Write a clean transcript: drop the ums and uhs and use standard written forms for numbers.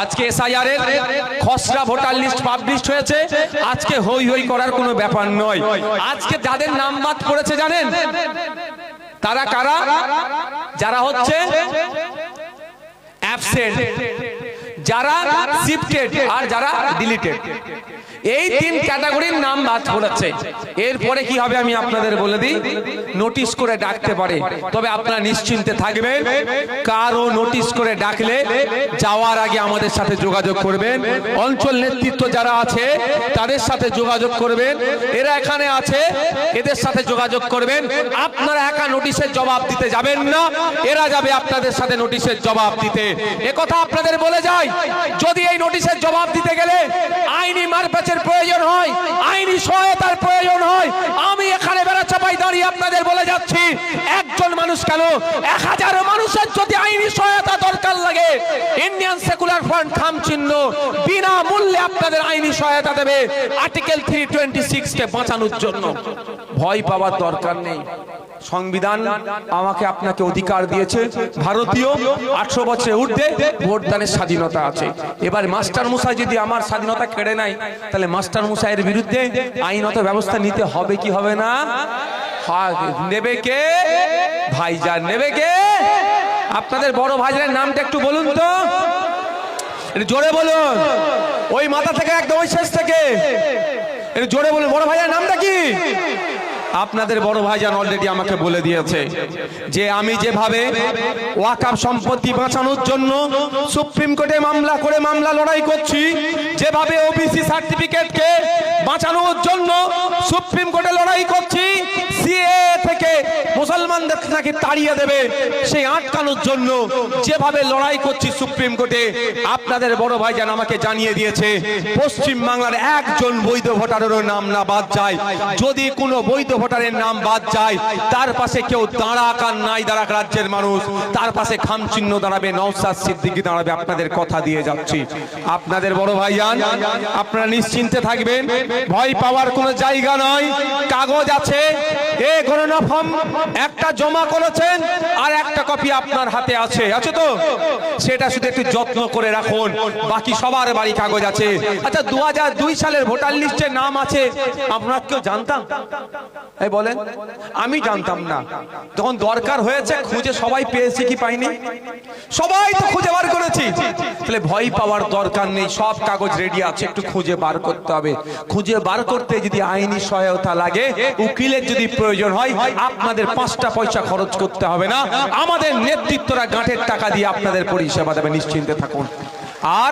আজকে এসআইআর এর খসড়া ভোটার লিস্ট পাবলিশ হয়েছে। আজকে হই হই করার কোনো ব্যাপার নয়। আজকে যাদের নাম বাদ পড়েছে জানেন তারা কারা? যারা হচ্ছে অ্যাবসেন্ট, যারা শিফটেড আর যারা ডিলিটেড, এই তিন ক্যাটাগরির নাম বাদ পড়েছে। এরপরে কি হবে আমি আপনাদের বলে দিই, নোটিশ করে ডাকতে পারে। তবে আপনারা নিশ্চিন্তে থাকবেন, কারো নোটিশ করে ডাকলে যাওয়ার আগে আমাদের সাথে যোগাযোগ করবেন। অঞ্চল নেতৃত্ব যারা আছে তাদের সাথে যোগাযোগ করবেন, এরা এখানে আছে এদের সাথে যোগাযোগ করবেন। আপনারা একা নোটিশের জবাব দিতে যাবেন না, এরা যাবে আপনাদের সাথে নোটিশের জবাব দিতে। একথা আপনাদের বলে যাই, যদি এই নোটিশের জবাব দিতে গেলে আইনি মারপ্যাচের প্রয়োজন হয়, আইনি সহায়তার প্রয়োজন হয়, আমি এখানে বেড়াচাপাই দাঁড়িয়ে আপনাদের বলে যাচ্ছি, একজন মানুষ কেন 1000 মানুষের যদি আইনি সহায়তা দরকার লাগে, ইন্ডিয়ান সেকুলার ফ্রন্ট খামচিহ্ন বিনা মূল্যে আপনাদের আইনি সহায়তা দেবে আর্টিকেল 326 কে বাঁচানোর জন্য। ভয় পাওয়ার দরকার নেই। সংবিধান আমাকে আপনাকে অধিকার দিয়েছে, ভারতীয় 18 বছরের ঊর্ধ্বে ভোটদানের স্বাধীনতা আছে। এবার মাস্টার মশাই যদি আমার স্বাধীনতা কেড়ে নেয়, তাহলে মাস্টার মশাইয়ের বিরুদ্ধে আইনত ব্যবস্থা নিতে হবে কি হবে না? নেবে কে? ভাইজান নেবে কে? আপনাদের বড় ভাইজানের নামটা একটু বলুন তো, জোরে বলুন, ওই মাথা থেকে একদম ওই শেষ থেকে জোরে বলুন, বড় ভাইজানের নামটা কি? আপনাদের বড় ভাইজান অলরেডি আমাকে বলে দিয়েছে যে আমি যেভাবে ওয়াকফ সম্পত্তি বাঁচানোর জন্য সুপ্রিম কোর্টে মামলা করে মামলা লড়াই করছি, যেভাবে ওবিসি সার্টিফিকেটকে বাঁচানোর জন্য সুপ্রিম কোর্টে লড়াই করছি, সিএ থেকে মুসলমানদের নাকি তাড়িয়ে দেবে সেই আটকানোর জন্য যেভাবে লড়াই করছি সুপ্রিম কোর্টে, আপনাদের বড় ভাইজান আমাকে জানিয়ে দিয়েছে পশ্চিম বাংলার একজন বৈধ ভোটারেরও নাম না বাদ যায়। যদি কোনো বৈধ ভোটারের নাম বাদ যায়, তার পাশে কেউ দাঁড়াক আর নাই দাঁড়াক রাজ্যের মানুষ, তার পাশে খামচিহ্ন দাঁড়াবে, নওশাদ সিদ্দিকী দাঁড়াবে। আপনাদের কথা দিয়ে যাচ্ছি, আপনাদের বড় ভাইজান আপনারা নিশ্চিন্তে থাকবেন, ভয় পাওয়ার কোনো জায়গা নয়। কাগজ আছে, এ গণনা ফর্ম একটা জমা করেছেন আর একটা কপি আপনার হাতে আছে, আছে তো? সেটা শুধু একটু যত্ন করে রাখুন, বাকি সবার বাড়ি কাগজ আছে। আচ্ছা 2002 সালের ভোটার লিস্টে নাম আছে, আপনারা কেউ জানতাম? এই বলেন, আমি জানতাম না। যখন দরকার হয়েছে খুঁজে সবাই পেয়েছি কি পাইনি? সবাই তো খুঁজে বার করেছি। তাহলে ভয় পাওয়ার দরকার নেই, সব কাগজ রেডি আছে, একটু খুঁজে বার করতে হবে। খুঁজে বার করতে যদি আইনি সহায়তা লাগে, উকিলের যদি প্রয়োজন হয়, আপনাদের 5টা পয়সা খরচ করতে হবে না। আমাদের নেতৃত্বরা গাঁটের টাকা দিয়ে আপনাদের পরিষেবা দেবে, নিশ্চিন্তে থাকুন। আর